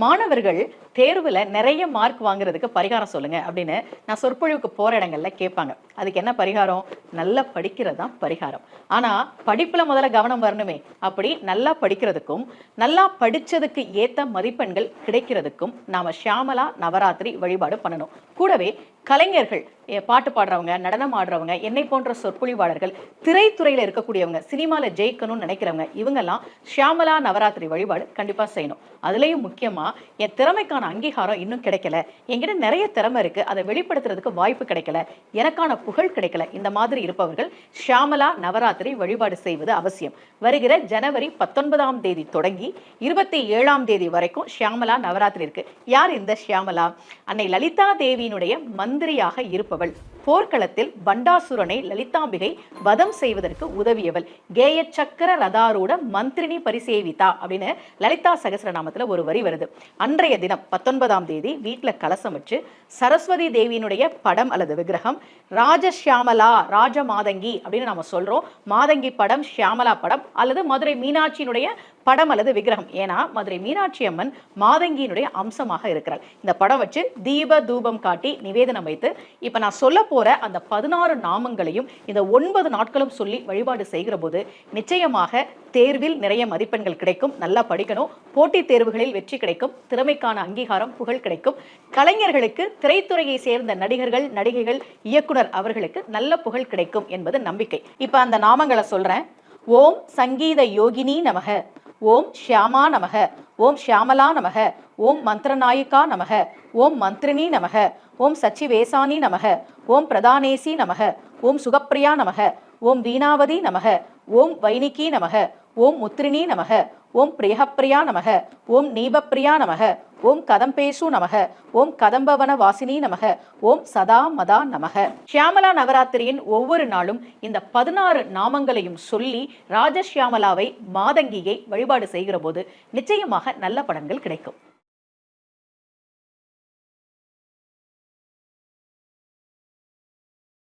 மாணவர்கள் தேர்வுல நிறைய மார்க் வாங்குறதுக்கு பரிகாரம் சொல்லுங்க அப்படின்னு நான் சொற்பொழிவுக்கு போற இடங்கள்ல கேட்பாங்க. அதுக்கு என்ன பரிகாரம்? நல்லா படிக்கிறது தான் பரிகாரம். ஆனா படிப்புல முதல்ல கவனம் வரணுமே. அப்படி நல்லா படிக்கிறதுக்கும் நல்லா படிச்சதுக்கு ஏத்த மதிப்பெண்கள் கிடைக்கிறதுக்கும் நாம ஷியாமளா நவராத்திரி வழிபாடு பண்ணணும். கூடவே கலைஞர்கள், பாட்டு பாடுறவங்க, நடனம் ஆடுறவங்க, என்னை போன்ற சொற்பொழிவாளர்கள், திரைத்துறையில இருக்கக்கூடியவங்க, சினிமால ஜெயிக்கணும்னு நினைக்கிறவங்க, இவங்கெல்லாம் ஷியாமளா நவராத்திரி வழிபாடு கண்டிப்பா செய்யணும். அதுலயும் முக்கியமா என் திறமைக்கான அங்கீகாரம் இன்னும் கிடைக்கல, என்கிட்ட நிறைய திறமை இருக்கு, அதை வெளிப்படுத்துறதுக்கு வாய்ப்பு கிடைக்கல, எனக்கான புகழ் கிடைக்கல, இந்த மாதிரி இருப்பவர்கள் ஷியாமளா நவராத்திரி வழிபாடு செய்வது அவசியம். வருகிற ஜனவரி 19ஆம் தேதி தொடங்கி 27ஆம் தேதி வரைக்கும் ஷியாமளா நவராத்திரி இருக்கு. யார் இந்த ஷியாமளா? அன்னை லலிதா தேவியினுடைய மந்திரியாக இருப்பவள். போர்க்களத்தில் பண்டாசுரனை லலிதாம்பிகை வதம் செய்வதற்கு உதவியவள். கேய சக்கர ரதாரூட மந்திரினி பரிசேவிதா அப்படின்னு லலிதா சகஸ்ரநாமத்துல ஒரு வரி வருது. அன்றைய தினம் 19ஆம் தேதி வீட்டுல கலசம் வச்சு சரஸ்வதி தேவியினுடைய படம் அல்லது விக்கிரகம், ராஜஷியாமலா, ராஜ மாதங்கி அப்படின்னு நாம சொல்றோம். மாதங்கி படம், ஷியாமலா படம் அல்லது மதுரை மீனாட்சியினுடைய படம் அல்லது விக்கிரகம். ஏன்னா மதுரை மீனாட்சி அம்மன் மாதங்கியினுடைய அம்சமாக இருக்கிறாள். இந்த படம் வச்சு தீப தூபம் காட்டி நிவேதனம் வைத்து இப்ப நான் சொல்ல போற அந்த 16 நாமங்களையும் இந்த 9 நாட்களும் சொல்லி வழிபாடு செய்கிற போது நிச்சயமாக தேர்வில் நிறைய மதிப்பெண்கள் கிடைக்கும். நல்லா படிக்கணும். போட்டித் தேர்வுகளில் வெற்றி கிடைக்கும். திறமைக்கான அங்கீகாரம், புகழ் கிடைக்கும். கலைஞர்களுக்கு, திரைத்துறையை சேர்ந்த நடிகர்கள், நடிகைகள், இயக்குனர் அவர்களுக்கு நல்ல புகழ் கிடைக்கும் என்பது நம்பிக்கை. இப்ப அந்த நாமங்களை சொல்றேன். ஓம் சங்கீத யோகினி நமக, ஓம் ஷியாமா நமக, ஓம் ஷியாமலா நமக, ஓம் மந்திரநாயிகா நமக, ஓம் மந்திரினி நமக, ஓம் சச்சிவேசானி நமக, ஓம் பிரதானேசி நமக, ஓம் சுகப்பிரியா நமக, ஓம் வீணாவதி நமக, ஓம் வைனிகி நமக, ஓம் முத்ரினி நமக, ஓம் பிரியஹப்பிரியா நமக, ஓம் நீபப்பிரியா நமக, ஓம் கதம்பேசு நமக, ஓம் கதம்பவன வாசினி நமக, ஓம் சதா மதா நமக. ஷியாமளா நவராத்திரியின் ஒவ்வொரு நாளும் இந்த 16 நாமங்களையும் சொல்லி ராஜஷியாமலாவை, மாதங்கியை வழிபாடு செய்கிற போது நிச்சயமாக நல்ல பலன்கள் கிடைக்கும்.